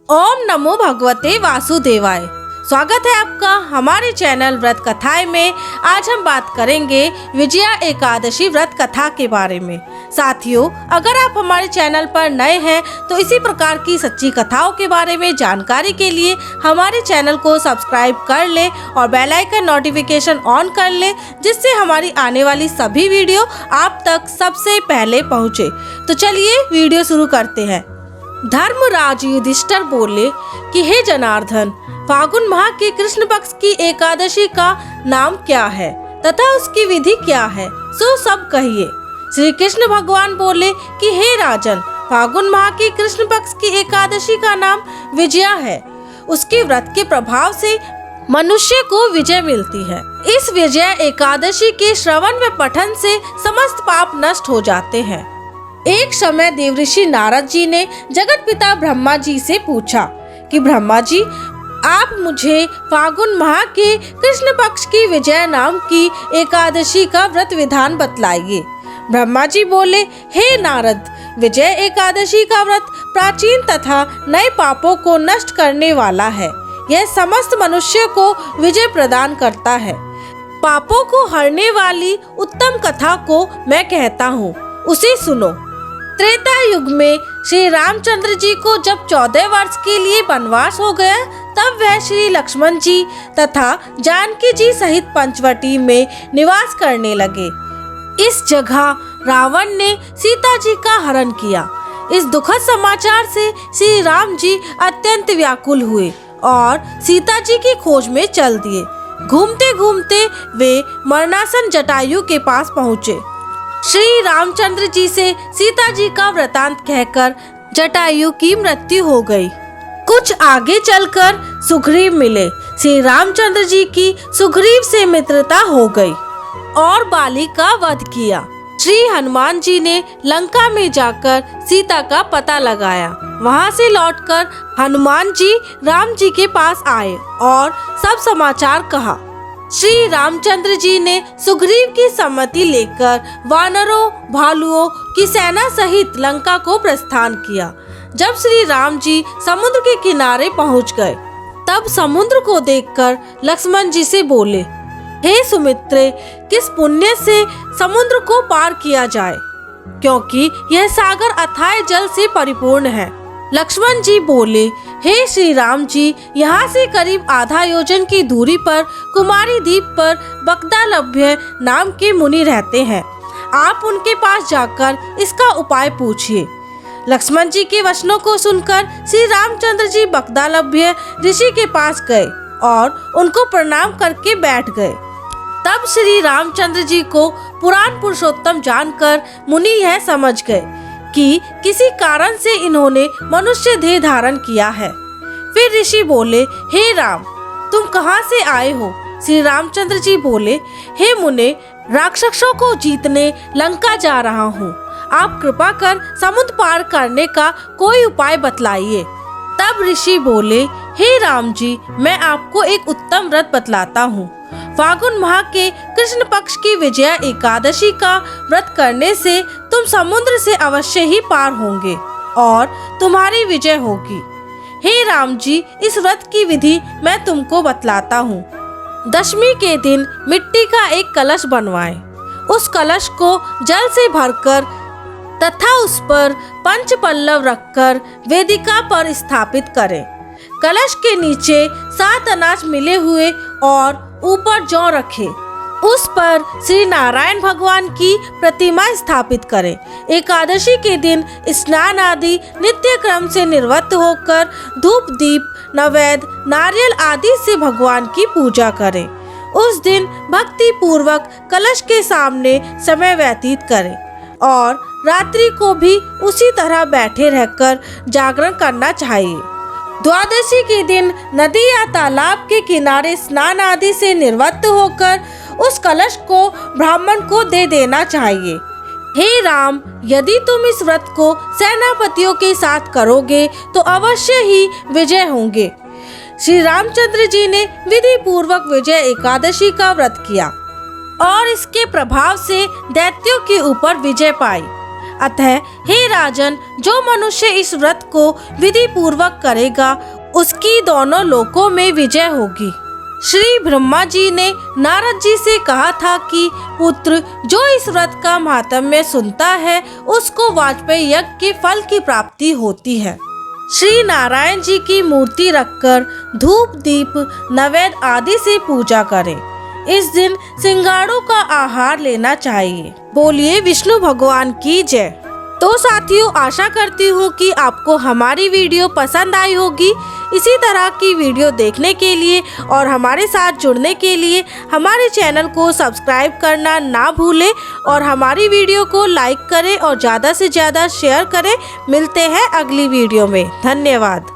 ओम नमो भगवते वासुदेवाय। स्वागत है आपका हमारे चैनल व्रत कथाएं में। आज हम बात करेंगे विजया एकादशी व्रत कथा के बारे में। साथियों, अगर आप हमारे चैनल पर नए हैं तो इसी प्रकार की सच्ची कथाओं के बारे में जानकारी के लिए हमारे चैनल को सब्सक्राइब कर ले और बेल आइकन नोटिफिकेशन ऑन कर ले, जिससे हमारी आने वाली सभी वीडियो आप तक सबसे पहले पहुँचे। तो चलिए वीडियो शुरू करते हैं। धर्मराज युधिष्ठिर बोले कि हे जनार्दन, फागुन माह की कृष्ण पक्ष की एकादशी का नाम क्या है तथा उसकी विधि क्या है, सो सब कहिए। श्री कृष्ण भगवान बोले कि हे राजन, फागुन माह की कृष्ण पक्ष की एकादशी का नाम विजया है। उसके व्रत के प्रभाव से मनुष्य को विजय मिलती है। इस विजया एकादशी के श्रवण व पठन से समस्त पाप नष्ट हो जाते हैं। एक समय देवऋषि नारद जी ने जगत पिता ब्रह्मा जी से पूछा कि ब्रह्मा जी, आप मुझे फागुन माह के कृष्ण पक्ष की विजया नाम की एकादशी का व्रत विधान बतलाइए। ब्रह्मा जी बोले, हे नारद, विजय एकादशी का व्रत प्राचीन तथा नए पापों को नष्ट करने वाला है। यह समस्त मनुष्य को विजय प्रदान करता है। पापों को हरने वाली उत्तम कथा को मैं कहता हूँ, उसे सुनो। त्रेता युग में श्री रामचंद्र जी को जब 14 वर्ष के लिए वनवास हो गया, तब वह श्री लक्ष्मण जी तथा जानकी जी सहित पंचवटी में निवास करने लगे। इस जगह रावण ने सीता जी का हरण किया। इस दुखद समाचार से श्री राम जी अत्यंत व्याकुल हुए और सीता जी की खोज में चल दिए। घूमते घूमते वे मरणासन जटायु के पास पहुँचे। श्री रामचंद्र जी से सीता जी का वृतांत कहकर जटायु की मृत्यु हो गई। कुछ आगे चलकर सुग्रीव मिले। श्री रामचंद्र जी की सुग्रीव से मित्रता हो गई और बाली का वध किया। श्री हनुमान जी ने लंका में जाकर सीता का पता लगाया। वहां से लौटकर हनुमान जी राम जी के पास आए और सब समाचार कहा। श्री रामचंद्र जी ने सुग्रीव की सम्मति लेकर वानरों भालुओं की सेना सहित लंका को प्रस्थान किया। जब श्री राम जी समुद्र के किनारे पहुंच गए, तब समुद्र को देखकर लक्ष्मण जी से बोले, हे सुमित्रे, किस पुण्य से समुद्र को पार किया जाए, क्योंकि यह सागर अथाह जल से परिपूर्ण है। लक्ष्मण जी बोले, हे श्री राम जी, यहाँ से करीब आधा योजन की दूरी पर कुमारी द्वीप पर बकदालभ्य नाम के मुनि रहते हैं। आप उनके पास जाकर इसका उपाय पूछिए। लक्ष्मण जी के वचनों को सुनकर श्री रामचंद्र जी बकदालभ्य ऋषि के पास गए और उनको प्रणाम करके बैठ गए। तब श्री रामचंद्र जी को पुराण पुरुषोत्तम जानकर मुनि यह समझ गए कि किसी कारण से इन्होंने मनुष्य देह धारण किया है। फिर ऋषि बोले, हे राम, तुम कहाँ से आए हो? श्री रामचंद्र जी बोले, हे मुने, राक्षसों को जीतने लंका जा रहा हूँ। आप कृपा कर समुद्र पार करने का कोई उपाय बतलाइए। तब ऋषि बोले, हे राम जी, मैं आपको एक उत्तम व्रत बतलाता हूँ। फागुन माह के कृष्ण पक्ष की विजया एकादशी का व्रत करने से तुम समुद्र से अवश्य ही पार होंगे और तुम्हारी विजय होगी। हे राम जी, इस व्रत की विधि मैं तुमको बतलाता हूँ। दशमी के दिन मिट्टी का एक कलश बनवाएं। उस कलश को जल से भरकर तथा उस पर पंच पल्लव रखकर वेदिका पर स्थापित करें। कलश के नीचे 7 अनाज मिले हुए और ऊपर जौ रखें। उस पर श्री नारायण भगवान की प्रतिमा स्थापित करें। एकादशी के दिन स्नान आदि नित्य क्रम से निवृत्त होकर धूप दीप नैवेद्य नारियल आदि से भगवान की पूजा करें। उस दिन भक्ति पूर्वक कलश के सामने समय व्यतीत करें और रात्रि को भी उसी तरह बैठे रहकर जागरण करना चाहिए। द्वादशी के दिन नदी या तालाब के किनारे स्नान आदि से निवृत्त होकर उस कलश को ब्राह्मण को दे देना चाहिए। हे राम, यदि तुम इस व्रत को सेनापतियों के साथ करोगे तो अवश्य ही विजय होंगे। श्री रामचंद्र जी ने विधि पूर्वक विजय एकादशी का व्रत किया और इसके प्रभाव से दैत्यों के ऊपर विजय पाई। अतः हे राजन, जो मनुष्य इस व्रत को विधि पूर्वक करेगा उसकी दोनों लोकों में विजय होगी। श्री ब्रह्मा जी ने नारद जी से कहा था कि पुत्र, जो इस व्रत का महात्म्य सुनता है उसको वाजपेयी यज्ञ के फल की प्राप्ति होती है। श्री नारायण जी की मूर्ति रखकर धूप दीप नैवेद्य आदि से पूजा करें। इस दिन सिंगाड़ों का आहार लेना चाहिए। बोलिए विष्णु भगवान की जय। तो साथियों, आशा करती हूँ कि आपको हमारी वीडियो पसंद आई होगी। इसी तरह की वीडियो देखने के लिए और हमारे साथ जुड़ने के लिए हमारे चैनल को सब्सक्राइब करना ना भूलें और हमारी वीडियो को लाइक करें और ज़्यादा से ज़्यादा शेयर करें। मिलते हैं अगली वीडियो में। धन्यवाद।